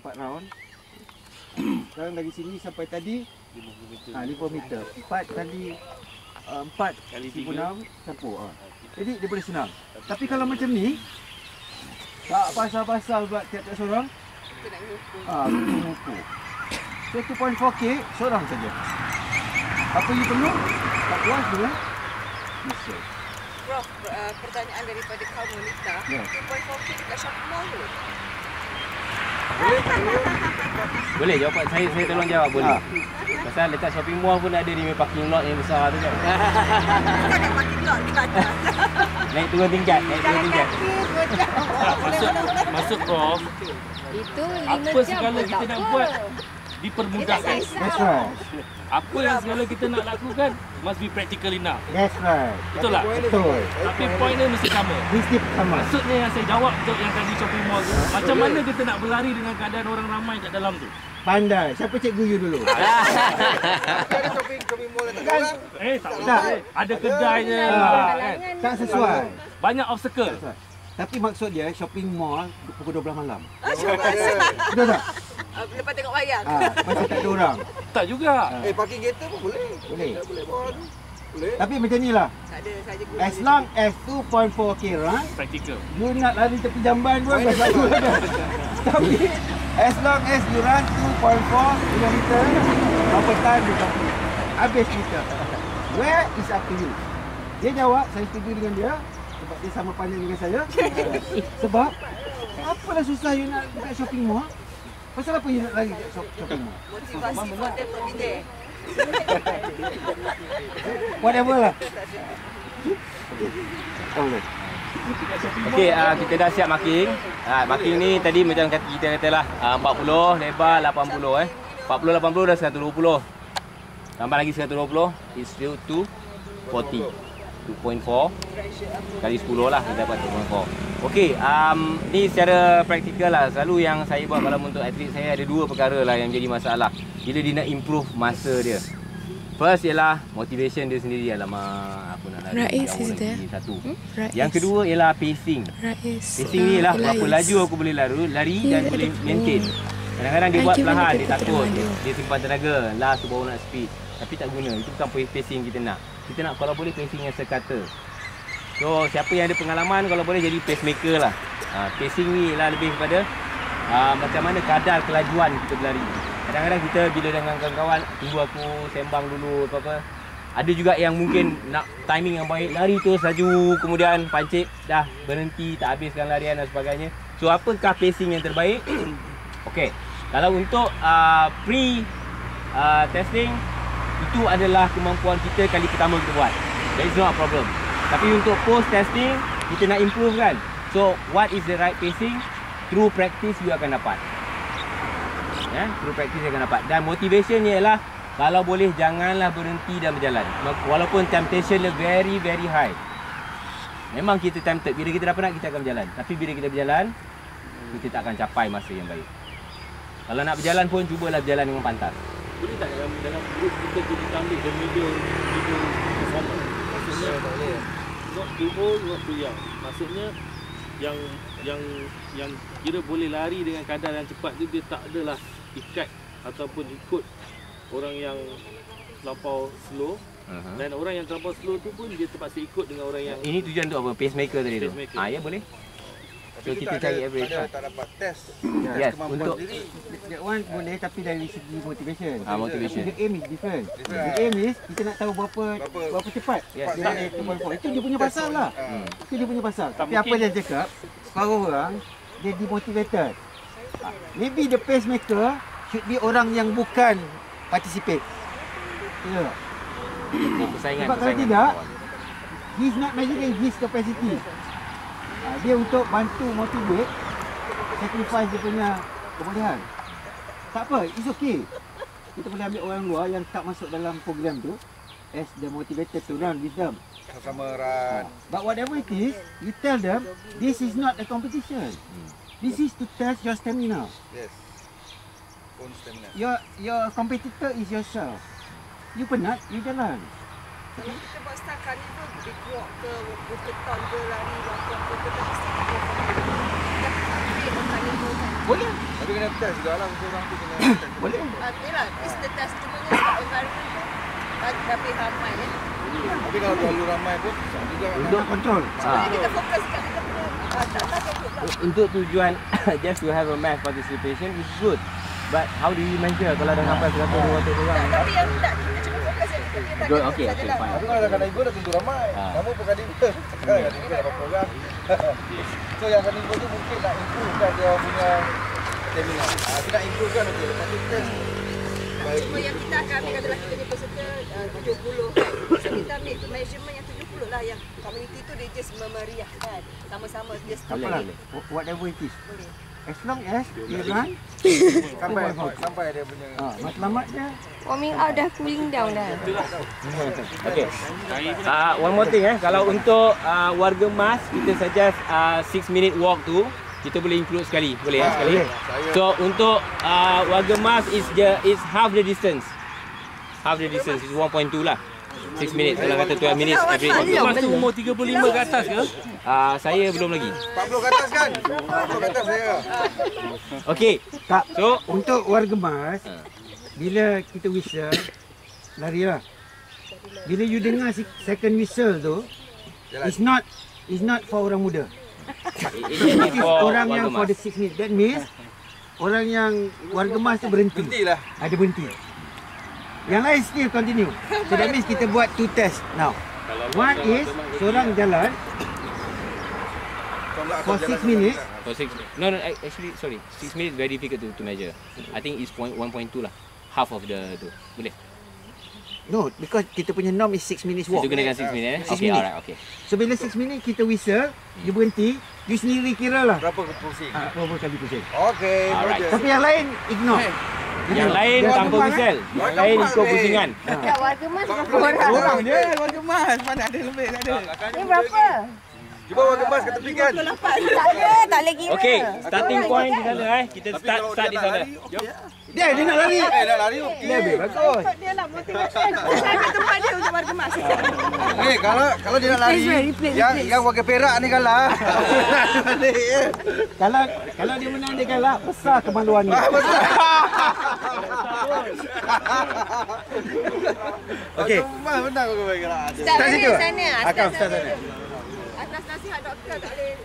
4 round. Sekarang dari sini sampai tadi 50 meter. 4 kali 4 kali 6 campur. Jadi dia boleh senang. Tapi kalau macam ni, tak pasal-pasal buat tiap-tiap seorang. Kita nak mengukur. So 2.4K seorang saja. Apa yang perlu? Tak puas dengan mesin. Prof, pertanyaan daripada kaum wanita. 2.4K dekat shopping mall tu? Boleh jawapan saya tolong jawab boleh. Pasal dekat shopping mall pun ada dia parking lot yang besar tu kan. Dekat parking lot kita ada. Naik turun tingkat. Masuk Prof. Itu 5 Apa jam segala pun kita tak nak apa. buat dipermudahkan. That's right. Apa yang segala kita nak lakukan must be practical enough. That's right. Betul tak? Betul. Tapi point dia mesti sama. Mesti sama. Maksudnya yang saya jawab untuk yang tadi shopping mall tu, macam mana kita nak berlari dengan keadaan orang ramai kat dalam tu? Pandai. Siapa cikgu you dulu? Ada shopping mall yang tak ada orang. Tak Tak. boleh. Ada kedainya. Kan? Tak sesuai. Banyak obstacle. Tapi maksud dia shopping mall pukul 12 malam. Ada. Betul tak? Lepas tengok wayang. Macam tak ada orang. Tak juga. Parking kereta pun boleh. Boleh. Boleh bawa tu. Boleh. Tapi macam ni lah. Tak ada saja guru. As long as 2.4K run, Practical. you nak lari tepi jamban pun dah selalu ada. Tapi as long as you run 2.4 km, berapa time you complete? Habis meter. Where is up to you? Dia jawab, saya setuju dengan dia. Sebab dia sama panjang dengan saya. Sebab apalah susah you nak dekat shopping mall? Pasal apa you nak lari dekat shopping mall? Motivasi for them to be there. Whatever lah. Boleh. Okey, kita dah siap marking. Marking ni tadi macam kita katalah 40, lebar 80 40 80 dah 120. Tambah lagi 120, it's still 240. 2.4 kali 10 lah kita dapat 2.4. Okey, ni secara praktikal lah. Selalu yang saya buat kalau untuk atlet saya ada dua perkara lah yang jadi masalah bila dia nak improve masa dia. First ialah motivation dia sendiri. Alamak, aku nak lari jauh lagi satu. Yang kedua ialah pacing. Pacing ni ialah berapa laju aku boleh lari dan boleh maintain. Kadang-kadang dia buat perlahan, dia takut, dia simpan tenaga, last tu baru nak speed. Tapi tak guna, itu bukan pacing kita nak. Kita nak kalau boleh pacing yang sekata. So siapa yang ada pengalaman kalau boleh jadi pacemaker lah. Pacing ni ialah lebih kepada macam mana kadar kelajuan kita berlari. Kadang-kadang kita bila dengan kawan-kawan, tunggu aku sembang dulu apa-apa. Ada juga yang mungkin nak timing yang baik, lari terus laju, kemudian pancit, dah berhenti, tak habiskan larian dan sebagainya. So apakah pacing yang terbaik? Okey, kalau untuk pre-testing, itu adalah kemampuan kita kali pertama kita buat. That is not a problem. Tapi untuk post-testing, kita nak improve kan. So what is the right pacing? Through practice you akan dapat. Through practice akan dapat. Dan motivation ialah kalau boleh janganlah berhenti dan berjalan. Walaupun temptation dia very very high. Memang kita tempted. Bila kita dah penat kita akan berjalan. Tapi bila kita berjalan, kita tak akan capai masa yang baik. Kalau nak berjalan pun cubalah berjalan dengan pantas. Boleh tak dalam group kita ambil the middle performer? Maksudnya not too old, not too young. Maksudnya yang kira boleh lari dengan kadar yang cepat tu, dia tak adalah ikat ataupun ikut orang yang terlampau slow. Dan orang yang terlampau slow tu pun dia terpaksa ikut dengan orang yang ini tujuan untuk apa? Pacemaker tadi tu. Ya boleh. So kita cari average. Tak dapat test. Yes, untuk That one boleh tapi dari segi motivation. Motivation. Tapi the aim is different. The aim is kita nak tahu berapa cepat Yes. dia naik 2.4. Itu dia punya pasal lah. Itu dia punya pasal. Tapi mungkin. apa dia cakap, separuh orang dia demotivated. Maybe the pacemaker should be orang yang bukan participate. Ya. persaingan. Sebab kalau tidak, he's not measuring his capacity. Dia untuk bantu motivate, sacrifice dia punya kebolehan. Tak apa, it's okay. Kita boleh ambil orang luar yang tak masuk dalam program tu as the motivated to run with them. Sama-sama run. But whatever it is, you tell them, this is not a competition. This is to test your stamina. Yes. Own stamina. Your competitor is yourself. You penat, you jalan. Kalau kita buat start carnival, big walk ke, walk ke ton ke, lari, walk ke, kita mesti kita create a carnival kan. Boleh. Tapi kena test juga lah seorang tu kena test. Boleh. Yalah, it's the testimony sebab environment tu. Tapi ramai ya. Tapi kalau terlalu ramai pun susah juga kan. Untuk kontrol. Sebenarnya kita fokus kat kita punya target tu lah. Untuk tujuan just to have a mass participation is good. But how do you measure kalau dah sampai 100 orang? Tapi yang tak, kita cuma fokus yang kita punya Good, target okay, tu okay, sajalah. fine. Tapi kalau dah kena ikut dah tentu ramai. Namun perkara ikut. Kadang-kadang ikut berapa orang. So yang kena ikut tu mungkin nak improve kan dia punya stamina. Kita nak improve kan okey. Lepas tu test. Cuma yang kita akan ambil adalah kita punya peserta 70 kan. So kita ambil measurement yang 70 lah yang community tu dia just memeriahkan. Sama-sama dia Tak setuju. apalah. Whatever it is. Boleh. As long as dia run, sampai dia punya matlamat dia. Warming up dah, cooling down dah. Okay. One more thing kalau untuk warga mas kita suggest 6 minute walk tu kita boleh include sekali, boleh sekali. So untuk warga mas is half the distance. Half the distance is 1.2 lah. 6 minutes kalau kata 12 minutes average. Mas tu umur 35 ke atas ke? Saya belum lagi. 40 ke atas kan? 40 ke atas saya. Okey. Tak. So Untuk warga mas, bila kita whistle, larilah. Bila you dengar second whistle tu, it's not for orang muda. It is orang yang for the 6 minutes. That means orang yang warga mas tu berhenti. Berhentilah. Ada berhenti. Yang lain still continue. So that means kita buat 2 test now. One is seorang jalan for 6 minutes. for 6 no actually sorry 6 minutes very difficult to measure. I think it's 1.2 lah. Half of the tu. Boleh. No, because kita punya norm is 6 minutes walk. Itu kena dengan 6 minutes. 6 Okay, minutes. alright, okay. So bila 6 minutes kita whistle, dia berhenti, you sendiri kira lah Berapa pusing? berapa kali pusing. Okey, Alright. Tapi yang lain ignore. Yang lain tanpa whistle. Yang lain ikut pusingan. Tak, warga mas berapa orang? Orang je warga mas. Mana ada lebih tak ada. Ni berapa? Cuba warga mas kat tepi kan. Tak boleh kira. Okay, starting point di sana Kita start di sana. Dia nak lari. Dah lari okey. Lebih bagus. Dia lah motivation. Saya ambil tempat dia untuk warga mas. Kalau dia nak lari, yang warga Perak ni kalah. Kalau dia menang dia kalah, besar kemaluan dia. Okey. Mas menang warga Perak. Start Start situ. sana. Akam start sana. Atas nasihat doktor tak boleh